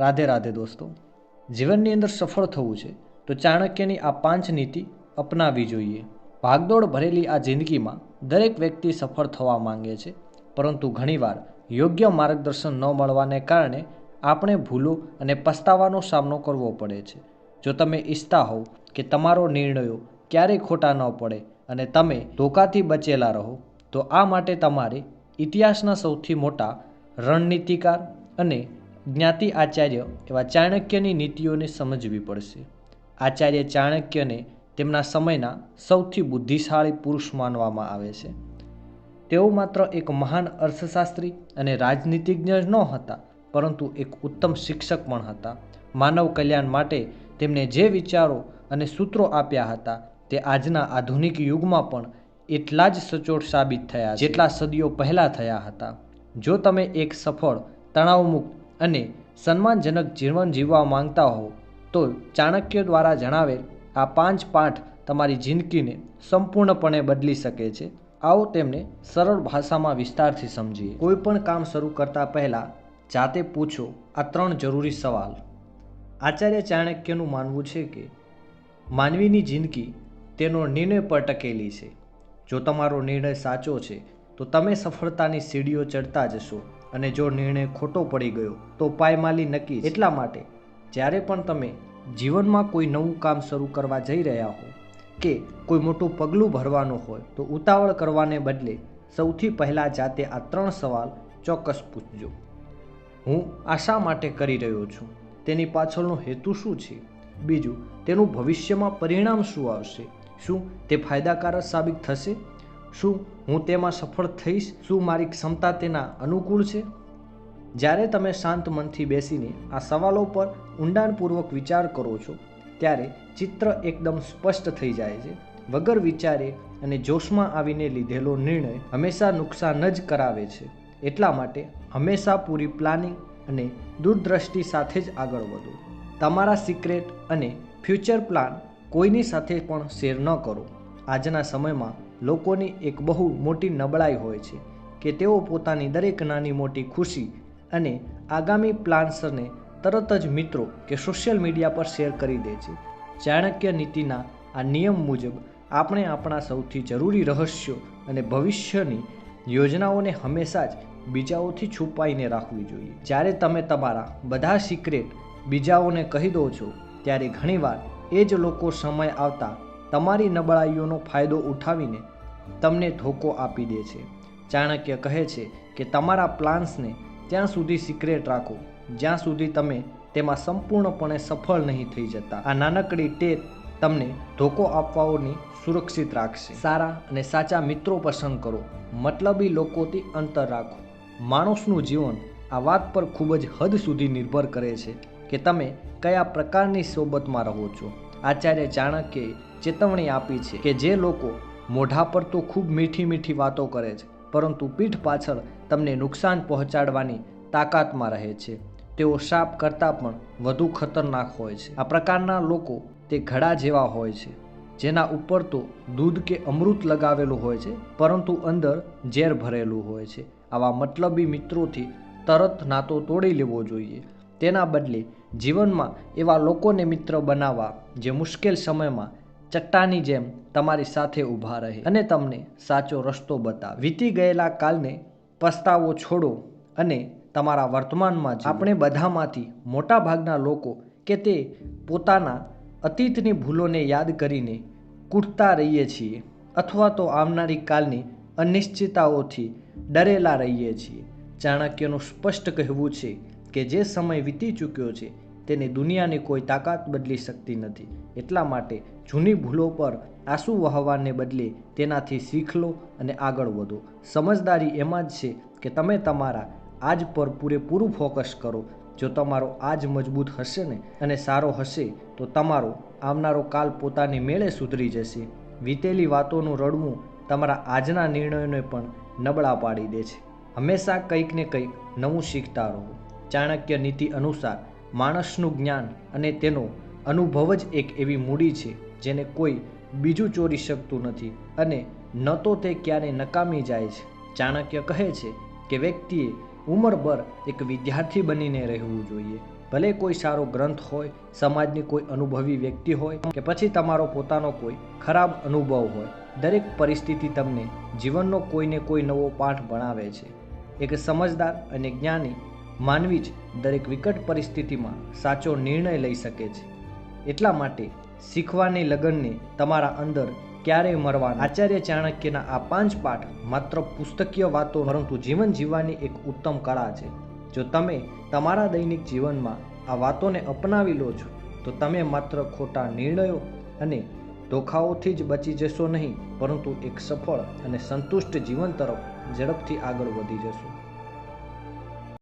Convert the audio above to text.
રાધે રાધે દોસ્તો। જીવનની અંદર સફળ થવું છે તો ચાણક્યની આ 5 નીતિ અપનાવવી જોઈએ। ભાગદોડ ભરેલી આ જિંદગીમાં દરેક વ્યક્તિ સફળ થવા માંગે છે, પરંતુ ઘણીવાર યોગ્ય માર્ગદર્શન ન મળવાને કારણે આપણે ભૂલો અને પસ્તાવાનો સામનો કરવો પડે છે। જો તમે ઈચ્છતા હોવ કે તમારો નિર્ણયો ક્યારેય ખોટા ન પડે અને તમે ધોકાથી બચેલા રહો, તો આ માટે તમારે ઇતિહાસના સૌથી મોટા રણનીતિકાર અને જ્ઞાતિ આચાર્ય એવા ચાણક્યની નીતિઓને સમજવી પડશે। આચાર્ય ચાણક્યને તેમના સમયના સૌથી બુદ્ધિશાળી પુરુષ માનવામાં આવે છે। તેઓ માત્ર એક મહાન અર્થશાસ્ત્રી અને રાજનીતિજ્ઞ જ ન હતા, પરંતુ એક ઉત્તમ શિક્ષક પણ હતા। માનવ કલ્યાણ માટે તેમણે જે વિચારો અને સૂત્રો આપ્યા હતા તે આજના આધુનિક યુગમાં પણ એટલા જ સચોટ સાબિત થયા છે જેટલા સદીઓ પહેલાં થયા હતા। જો તમે એક સફળ, તણાવમુક્ત અને સન્માનજનક જીવન જીવવા માંગતા હો, તો ચાણક્ય દ્વારા જણાવેલ આ 5 પાઠ તમારી જિંદગીને સંપૂર્ણપણે બદલી શકે છે। આવો તેમને સરળ ભાષામાં વિસ્તારથી સમજીએ। કોઈ પણ કામ શરૂ કરતા પહેલાં જાતે પૂછો આ 3 જરૂરી સવાલ। આચાર્ય ચાણક્યનું માનવું છે કે માનવીની જિંદગી તેનો નિર્ણય પર ટકેલી છે। જો તમારો નિર્ણય સાચો છે તો તમે સફળતાની સીડીઓ ચડતા જશો, અને જો નિર્ણય ખોટો પડી ગયો તો પાયમાલી નક્કી છે। એટલા માટે જ્યારે પણ તમે જીવનમાં કોઈ નવું કામ શરૂ કરવા જઈ રહ્યા હો કે કોઈ મોટું પગલું ભરવાનું હોય, તો ઉતાવળ કરવાને બદલે સૌથી પહેલાં જાતે આ 3 સવાલ ચોક્કસ પૂછજો। હું આ શા માટે કરી રહ્યો છું? તેની પાછળનો હેતુ શું છે? બીજું, તેનું ભવિષ્યમાં પરિણામ શું આવશે? શું તે ફાયદાકારક સાબિત થશે? શું હું તેમાં સફળ થઈશ? શું મારી ક્ષમતા તેના અનુકૂળ છે? જ્યારે તમે શાંત મનથી બેસીને આ સવાલો પર ઊંડાણપૂર્વક વિચાર કરો છો, ત્યારે ચિત્ર એકદમ સ્પષ્ટ થઈ જાય છે। વગર વિચારે અને જોશમાં આવીને લીધેલો નિર્ણય હંમેશા નુકસાન જ કરાવે છે। એટલા માટે હંમેશા પૂરી પ્લાનિંગ અને દૂરદ્રષ્ટિ સાથે જ આગળ વધો। તમારા સિક્રેટ અને ફ્યુચર પ્લાન કોઈની સાથે પણ શેર ન કરો। આજના સમયમાં લોકોની એક બહુ મોટી નબળાઈ હોય છે કે તેઓ પોતાની દરેક નાની મોટી ખુશી અને આગામી પ્લાન્સને તરત જ મિત્રો કે સોશિયલ મીડિયા પર શેર કરી દે છે। ચાણક્ય નીતિના આ નિયમ મુજબ આપણે આપણા સૌથી જરૂરી રહસ્યો અને ભવિષ્યની યોજનાઓને હંમેશા જ બીજાઓથી છુપાઈને રાખવી જોઈએ। જ્યારે તમે તમારા બધા સિક્રેટ બીજાઓને કહી દો છો, ત્યારે ઘણીવાર એ જ લોકો સમય આવતા તમારી નબળાઈઓનો ફાયદો ઉઠાવીને તમને ધોકો આપી દે છે। ચાણક્ય કહે છે કે તમારા પ્લાન્સને ત્યાં સુધી સિક્રેટ રાખો જ્યાં સુધી તમે તેમાં સંપૂર્ણપણે સફળ નહીં થઈ જતા। આ નાનકડી ટેક તમને ધોકો આપવાઓની સુરક્ષિત રાખશે। સારા અને સાચા મિત્રો પસંદ કરો, મતલબી લોકોથી અંતર રાખો। માણસનું જીવન આ વાત પર ખૂબ જ હદ સુધી નિર્ભર કરે છે કે તમે કયા પ્રકારની સોબતમાં રહો છો। આચાર્ય ચાણક્યએ ચેતવણી આપી છે કે જે લોકો મોઢા પર તો ખૂબ મીઠી મીઠી વાતો કરે છે, પરંતુ પીઠ પાછળ તમને નુકસાન પહોંચાડવાની તાકાતમાં રહે છે, તેઓ સાપ કરતાં પણ વધુ ખતરનાક હોય છે। આ પ્રકારના લોકો તે ઘડા જેવા હોય છે જેના ઉપર તો દૂધ કે અમૃત લગાવેલું હોય છે, પરંતુ અંદર ઝેર ભરેલું હોય છે। આવા મતલબી મિત્રોથી તરત નાતો તોડી લેવો જોઈએ। તેના બદલે જીવનમાં એવા લોકોને મિત્ર બનાવવા જે મુશ્કેલ સમયમાં ચટ્ટાની જેમ તમારી સાથે ઊભા રહે અને તમને સાચો રસ્તો બતાવે। વીતી ગયેલા કાલને પસ્તાવો છોડો અને તમારા વર્તમાનમાં જીવો। આપણે બધામાંથી મોટા ભાગના લોકો કે તે પોતાના અતીતની ભૂલોને યાદ કરીને કૂટતા રહીએ છીએ, અથવા તો આવનારી કાલની અનિશ્ચિતતાઓથી ડરેલા રહીએ છીએ। ચાણક્યનું સ્પષ્ટ કહેવું છે કે જે સમય વીતી ચૂક્યો છે તેને દુનિયાની કોઈ તાકાત બદલી શકતી નથી। એટલા માટે જૂની ભૂલો પર આંસુ વહાવવાને બદલે તેનાથી શીખ લો અને આગળ વધો। સમજદારી એમાં જ છે કે તમે તમારા આજ પર પૂરેપૂરું ફોકસ કરો। જો તમારો આજ મજબૂત હશે ને અને સારો હશે, તો તમારો આવનારો કાલ પોતાની મેળે સુધરી જશે। વીતેલી વાતોનું રડવું તમારા આજના નિર્ણયોને પણ નબળા પાડી દે છે। હંમેશા કંઈક ને કંઈક નવું શીખતા રહો। ચાણક્ય નીતિ અનુસાર માણસનું જ્ઞાન અને તેનો અનુભવ જ એક એવી મૂડી છે જેને કોઈ બીજું ચોરી શકતું નથી, અને ન તો તે ક્યારેય નકામી જાય છે। ચાણક્ય કહે છે કે વ્યક્તિએ ઉંમરભર એક વિદ્યાર્થી બનીને રહેવું જોઈએ, ભલે કોઈ સારો ગ્રંથ હોય, સમાજની કોઈ અનુભવી વ્યક્તિ હોય કે પછી તમારો પોતાનો કોઈ ખરાબ અનુભવ હોય, દરેક પરિસ્થિતિ તમને જીવનનો કોઈને કોઈ નવો પાઠ ભણાવે છે. એક સમજદાર અને જ્ઞાની માનવી જ દરેક વિકટ પરિસ્થિતિમાં સાચો નિર્ણય લઈ શકે છે. એટલા માટે શીખવાની લગનને તમારા અંદર ક્યારેય મરવાના. આચાર્ય ચાણક્યના આ 5 પાઠ માત્ર પુસ્તકીય વાતો, પરંતુ જીવન જીવવાની એક ઉત્તમ કળા છે. જો તમે તમારા દૈનિક જીવનમાં આ વાતોને અપનાવી લો છો તો તમે માત્ર ખોટા નિર્ણયો અને ધોખાઓથી જ બચી જશો નહીં, પરંતુ એક સફળ અને સંતુષ્ટ જીવન તરફ ઝડપથી આગળ વધી જશો.